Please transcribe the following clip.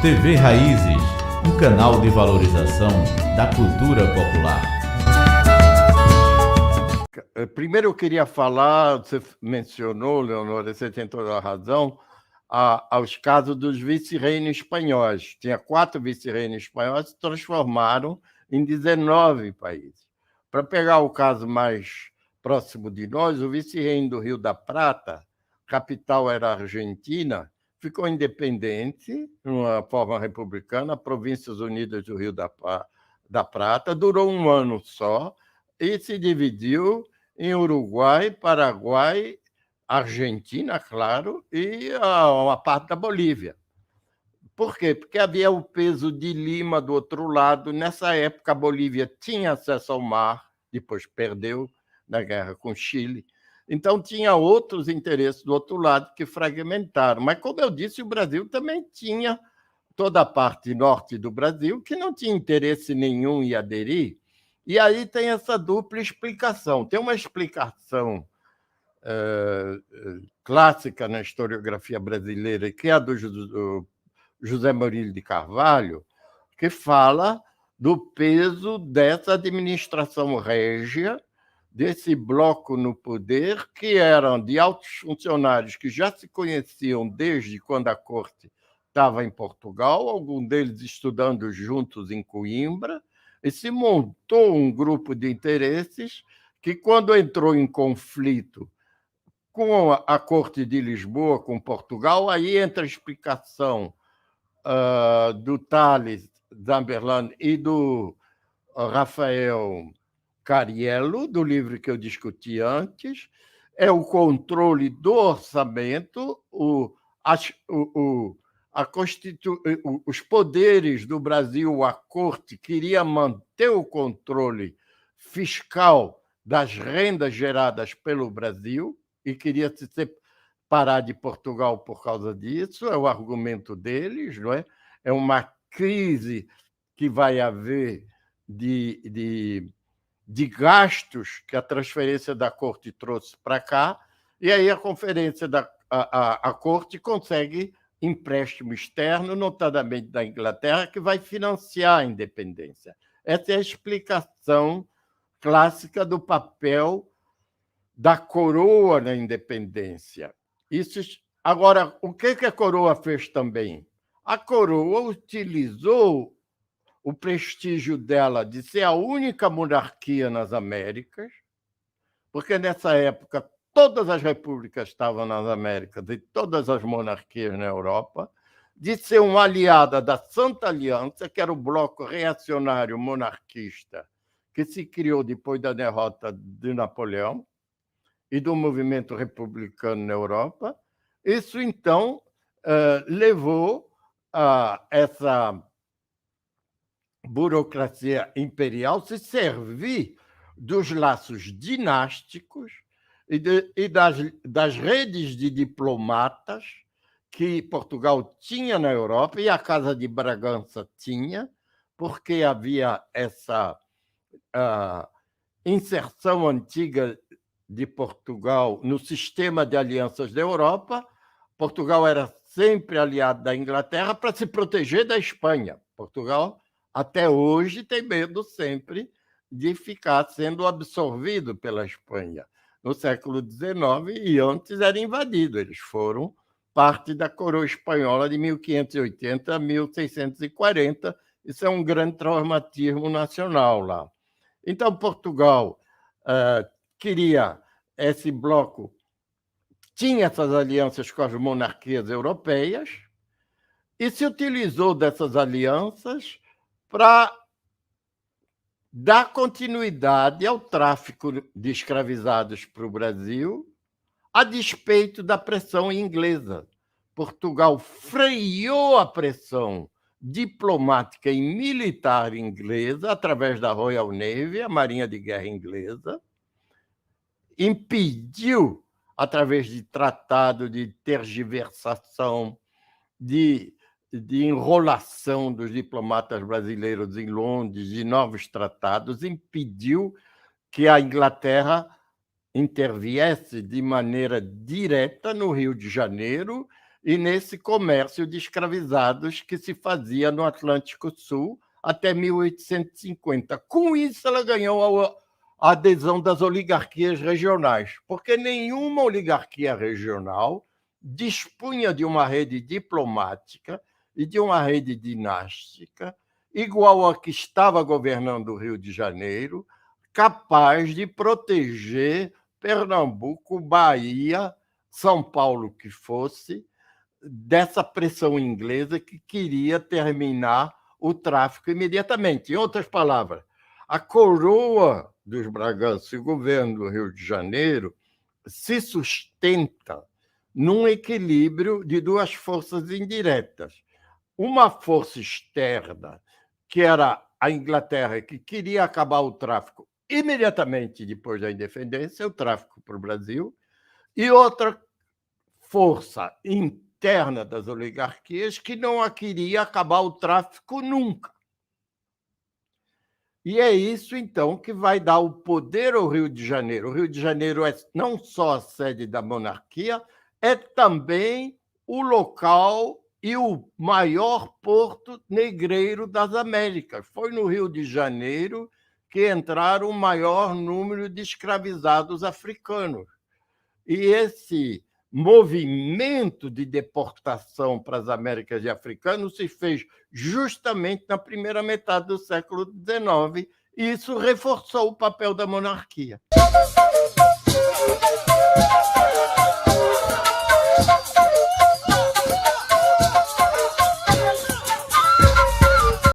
TV Raízes, um canal de valorização da cultura popular. Primeiro eu queria falar, você mencionou, Leonora, você tem toda a razão, aos casos dos vice-reinos espanhóis. Tinha 4 vice-reinos espanhóis que se transformaram em 19 países. Para pegar o caso mais próximo de nós, o vice-reino do Rio da Prata, capital era a Argentina, ficou independente, numa forma republicana, Províncias Unidas do Rio da Prata, durou um ano só e se dividiu em Uruguai, Paraguai, Argentina, claro, e uma parte da Bolívia. Por quê? Porque havia o peso de Lima do outro lado. Nessa época, a Bolívia tinha acesso ao mar, depois perdeu na guerra com o Chile. Então, tinha outros interesses do outro lado que fragmentaram. Mas, como eu disse, o Brasil também tinha toda a parte norte do Brasil que não tinha interesse nenhum em aderir. E aí tem essa dupla explicação. Tem uma explicação clássica na historiografia brasileira, que é a do José Murilo de Carvalho, que fala do peso dessa administração régia, desse bloco no poder, que eram de altos funcionários que já se conheciam desde quando a corte estava em Portugal, algum deles estudando juntos em Coimbra, e se montou um grupo de interesses que, quando entrou em conflito com a corte de Lisboa, com Portugal, aí entra a explicação do Tales Zamberlan e do Rafael Cariello, do livro que eu discuti antes, é o controle do orçamento, os poderes do Brasil, a corte queria manter o controle fiscal das rendas geradas pelo Brasil e queria se separar de Portugal por causa disso, é o argumento deles, não é? É uma crise que vai haver de gastos que a transferência da corte trouxe para cá, e aí a conferência a corte consegue empréstimo externo, notadamente da Inglaterra, que vai financiar a independência. Essa é a explicação clássica do papel da coroa na independência. Agora, o que a coroa fez também? A coroa utilizou o prestígio dela de ser a única monarquia nas Américas, porque nessa época todas as repúblicas estavam nas Américas e todas as monarquias na Europa, de ser uma aliada da Santa Aliança, que era o bloco reacionário monarquista que se criou depois da derrota de Napoleão e do movimento republicano na Europa. Isso, então, levou a essa burocracia imperial se servir dos laços dinásticos e das redes de diplomatas que Portugal tinha na Europa e a Casa de Bragança tinha, porque havia essa inserção antiga de Portugal no sistema de alianças da Europa. Portugal era sempre aliado da Inglaterra para se proteger da Espanha. Portugal, até hoje, tem medo sempre de ficar sendo absorvido pela Espanha. No século XIX e antes era invadido. Eles foram parte da coroa espanhola de 1580 a 1640. Isso é um grande traumatismo nacional lá. Então, Portugal queria esse bloco, tinha essas alianças com as monarquias europeias e se utilizou dessas alianças para dar continuidade ao tráfico de escravizados para o Brasil, a despeito da pressão inglesa. Portugal freou a pressão diplomática e militar inglesa através da Royal Navy, a Marinha de Guerra inglesa, impediu, através de tratado de tergiversação, de enrolação dos diplomatas brasileiros em Londres, de novos tratados, impediu que a Inglaterra interviesse de maneira direta no Rio de Janeiro e nesse comércio de escravizados que se fazia no Atlântico Sul até 1850. Com isso, ela ganhou a adesão das oligarquias regionais, porque nenhuma oligarquia regional dispunha de uma rede diplomática e de uma rede dinástica igual a que estava governando o Rio de Janeiro, capaz de proteger Pernambuco, Bahia, São Paulo que fosse, dessa pressão inglesa que queria terminar o tráfico imediatamente. Em outras palavras, a coroa dos Bragança e o governo do Rio de Janeiro se sustenta num equilíbrio de duas forças indiretas. Uma força externa, que era a Inglaterra, que queria acabar o tráfico imediatamente depois da independência, o tráfico para o Brasil, e outra força interna das oligarquias que não queria acabar o tráfico nunca. E é isso, então, que vai dar o poder ao Rio de Janeiro. O Rio de Janeiro é não só a sede da monarquia, é também o local e o maior porto negreiro das Américas. Foi no Rio de Janeiro que entraram o maior número de escravizados africanos. E esse movimento de deportação para as Américas e africanos se fez justamente na primeira metade do século XIX, e isso reforçou o papel da monarquia.